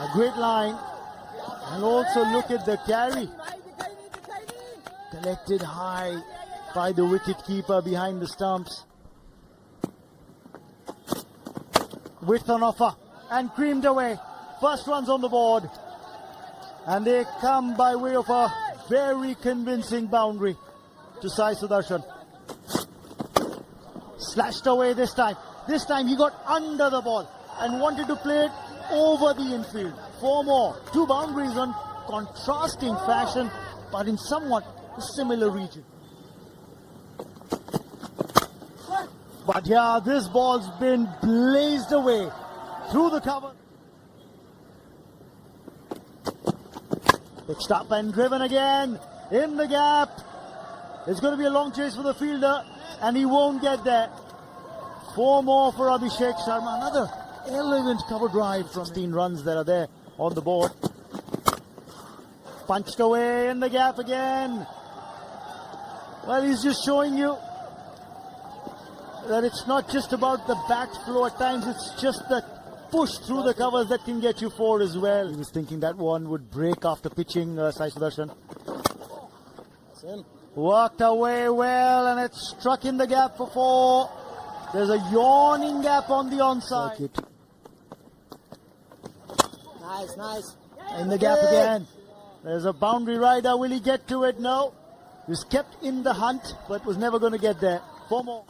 A great line. And also look at the carry. Collected high by the wicket keeper behind the stumps. Width on offer and creamed away. First runs on the board. And they come by way of a very convincing boundary to Sai Sudarshan. Slashed away this time. This time he got under the ball and wanted to play it over the infield. 4 more. 2 boundaries on contrasting fashion, but in somewhat a similar region. But yeah, this ball's been blazed away through the cover. Pitched up and driven again in the gap. It's going to be a long chase for the fielder and he won't get there. 4 more for Abhishek Sharma. Another elegant cover drive from 16 runs that are there on the board. Punched away in the gap again. Well, he's just showing you that it's not just about the bat flow at times, it's just the push through the covers that can get you 4 as well. He was thinking that one would break after pitching Sai Sudarshan. Worked away well and it struck in the gap for 4. There's a yawning gap on the onside. Circuit. Nice. In the gap again. There's a boundary rider. Will he get to it? No. He was kept in the hunt but was never going to get there. 4 more.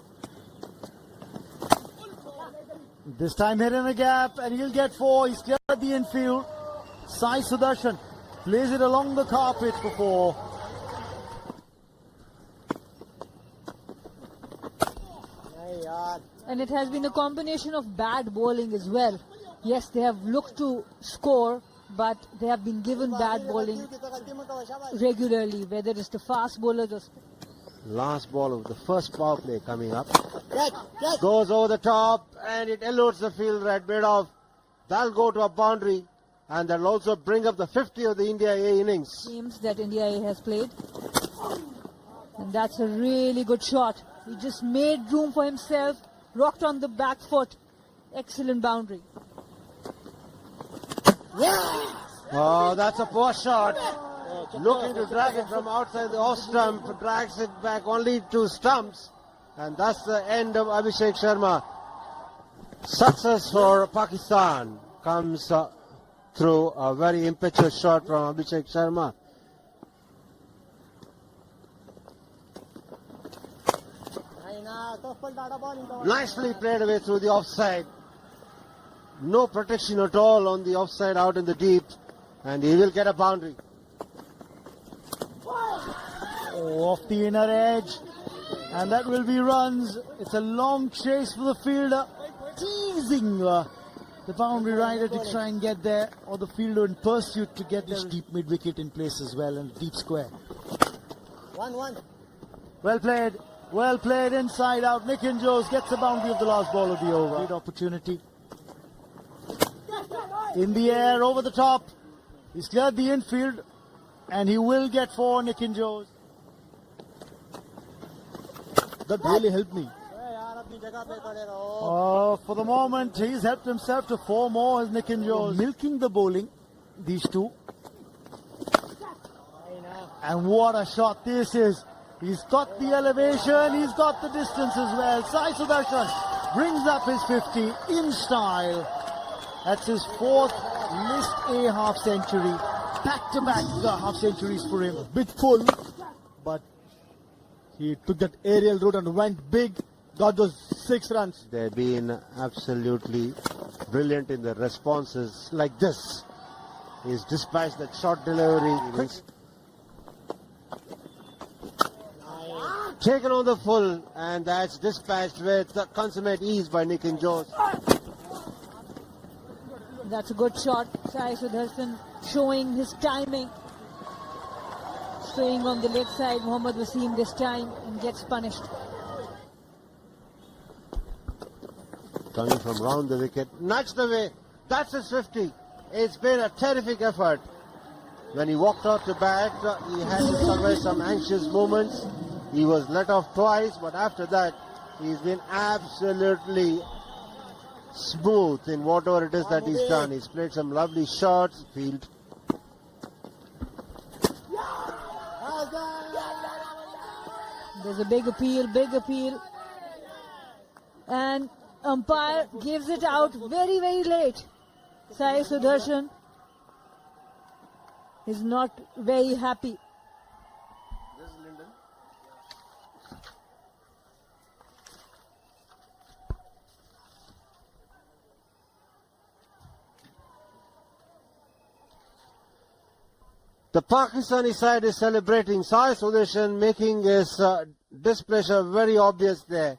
This time hit in the gap and he'll get 4. He's cleared the infield. Sai Sudarshan plays it along the carpet for 4. And it has been a combination of bad bowling as well. Yes, they have looked to score, but they have been given bad bowling regularly, whether it's the fast bowlers or... Last ball of the first power play coming up. Goes over the top and it eludes the fielder at mid-off. That'll go to a boundary and that'll also bring up the 50 of the India A innings. Teams that India A has played. And that's a really good shot. He just made room for himself, rocked on the back foot. Excellent boundary. Oh, that's a poor shot. Looking to drag it from outside the off stump, drags it back only 2 stumps. And that's the end of Abhishek Sharma. Success for Pakistan comes through a very impetuous shot from Abhishek Sharma. Nicely played away through the offside. No protection at all on the offside out in the deep. And he will get a boundary. Oh, off the inner edge. And that will be runs. It's a long chase for the fielder. Teasing the boundary rider to try and get there. Or the fielder in pursuit to get this deep mid-wicket in place as well. And deep square. 1-1. Well played. Well played inside out. Nikhil Jose gets the boundary of the last ball of the over. Great opportunity. In the air, over the top. He's cleared the infield. And he will get 4, Nikhil Jose. That really helped me. For the moment, he's helped himself to 4 more as Nikhil Jose. Milking the bowling, these 2. And what a shot this is. He's got the elevation, he's got the distance as well. Sai Sudarshan brings up his 50 in style. That's his 4th List A half century. Back-to-back half centuries for him. Bit full, but he took that aerial route and went big, got those 6 runs. They've been absolutely brilliant in the responses like this. He's dispatched that short delivery. Taken on the full, and that's dispatched with consummate ease by Nikhil Jose. That's a good shot. Sai Sudarshan showing his timing. Staying on the leg side, Mohammad Wasim this time, and gets punished. Coming from round the wicket, nudged away. That's his 50. It's been a terrific effort. When he walked out to bat, he had to survive some anxious moments. He was let off twice, but after that, he's been absolutely smooth in whatever it is that he's done. He's played some lovely shots, field. There's a big appeal. And umpire gives it out very, very late. Sai Sudarshan is not very happy. The Pakistani side is celebrating. Sai Sudarshan making his displeasure very obvious there.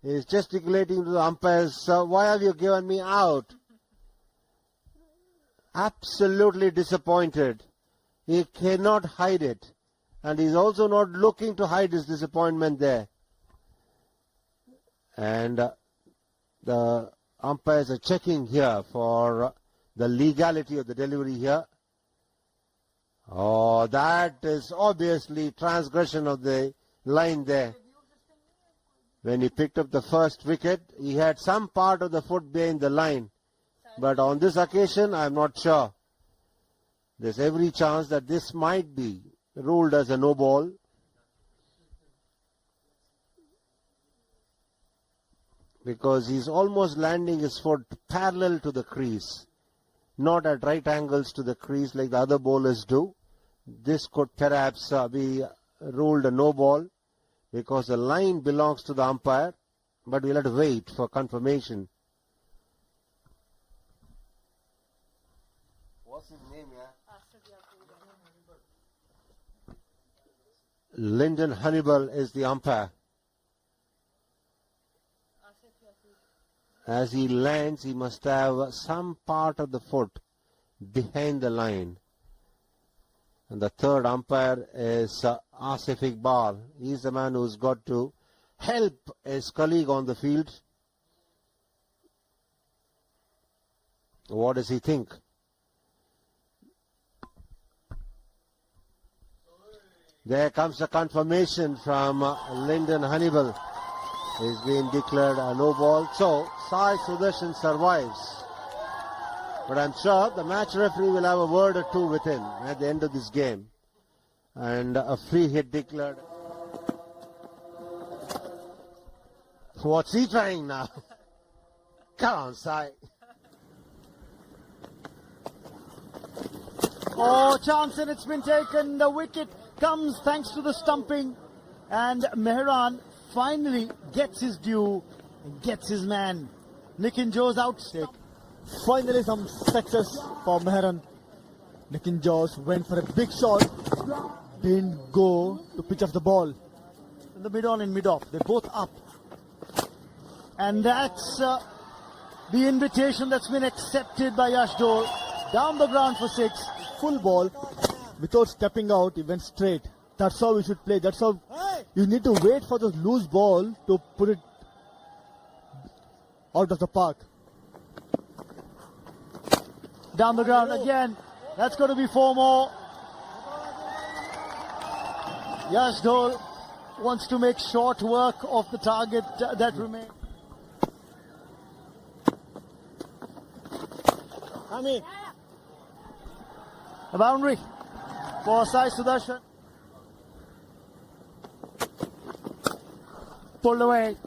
He is gesticulating to the umpires, why have you given me out? Absolutely disappointed. He cannot hide it. And he's also not looking to hide his disappointment there. And the umpires are checking here for the legality of the delivery here. Oh, that is obviously transgression of the line there. When he picked up the first wicket, he had some part of the foot behind the line. But on this occasion, I'm not sure. There's every chance that this might be ruled as a no ball. Because he's almost landing his foot parallel to the crease. Not at right angles to the crease like the other bowlers do. This could perhaps be ruled a no ball because the line belongs to the umpire, but we'll have to wait for confirmation. What's his name, Lyndon Hannibal is the umpire. As he lands, he must have some part of the foot behind the line. And the third umpire is Asif Iqbal. He's the man who's got to help his colleague on the field. What does he think? There comes a confirmation from Lyndon Hannibal. He's been declared a no ball. So Sai Sudarshan survives. But I'm sure the match referee will have a word or two with him at the end of this game. And a free hit declared. What's he trying now? Come on, Sai. Oh, chance, and it's been taken. The wicket comes thanks to the stumping. And Mehran finally gets his due and gets his man. Nitin Jo's outstake. Finally some success for Mehran. Nitin Jos went for a big shot. Didn't go to pitch off the ball. In the mid-on and mid-off. They're both up. And that's the invitation that's been accepted by Yash Dole. Down the ground for 6. Full ball. Without stepping out, he went straight. That's how we should play. That's how you need to wait for the loose ball to put it out of the park. Down the ground again. That's going to be 4 more. Yash Dole wants to make short work of the target that remains. A boundary for Sai Sudarshan. Pulled away.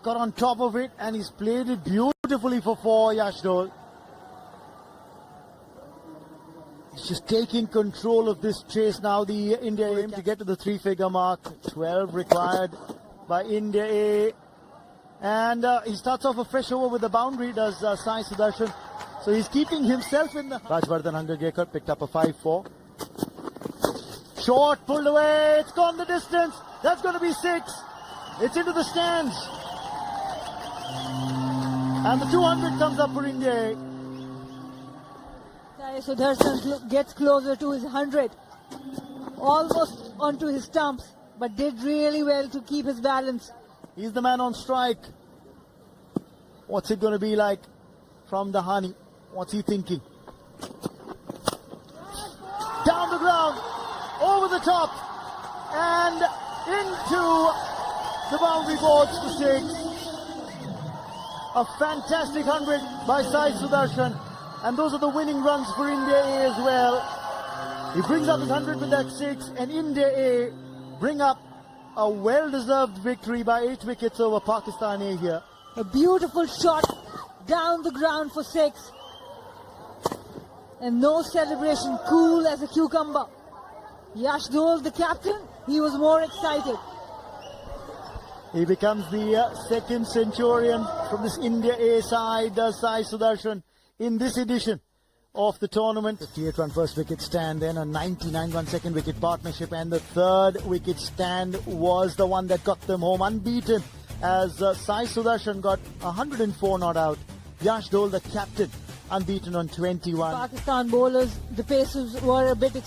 Got on top of it and he's played it beautifully for 4, Yash Dole. He's just taking control of this chase now. The India aim to get to the 3-figure mark. 12 required by India A. And he starts off a fresh over with the boundary, does Sai Sudarshan. So he's keeping himself in the... Rajvardhan Hangargekar picked up a 5-4. Short, pulled away. It's gone the distance. That's going to be 6. It's into the stands. And the 200 comes up for India A. Sai Sudarshan gets closer to his 100. Almost onto his stumps, but did really well to keep his balance. He's the man on strike. What's it going to be like from the Hani? What's he thinking? Down the ground, over the top, and into the boundary boards for 6. A fantastic 100 by Sai Sudarshan. And those are the winning runs for India A as well. He brings up his 100 with that 6, and India A bring up a well-deserved victory by 8 wickets over Pakistan A here. A beautiful shot down the ground for 6. And no celebration, cool as a cucumber. Yash Dole, the captain, he was more excited. He becomes the second centurion from this India A side, Sai Sudarshan, in this edition of the tournament. 58 run first wicket stand, then a 99 run second wicket partnership, and the third wicket stand was the one that got them home unbeaten as Sai Sudarshan got 104 not out. Yash Dole, the captain, unbeaten on 21. Pakistan bowlers, the paces were a bit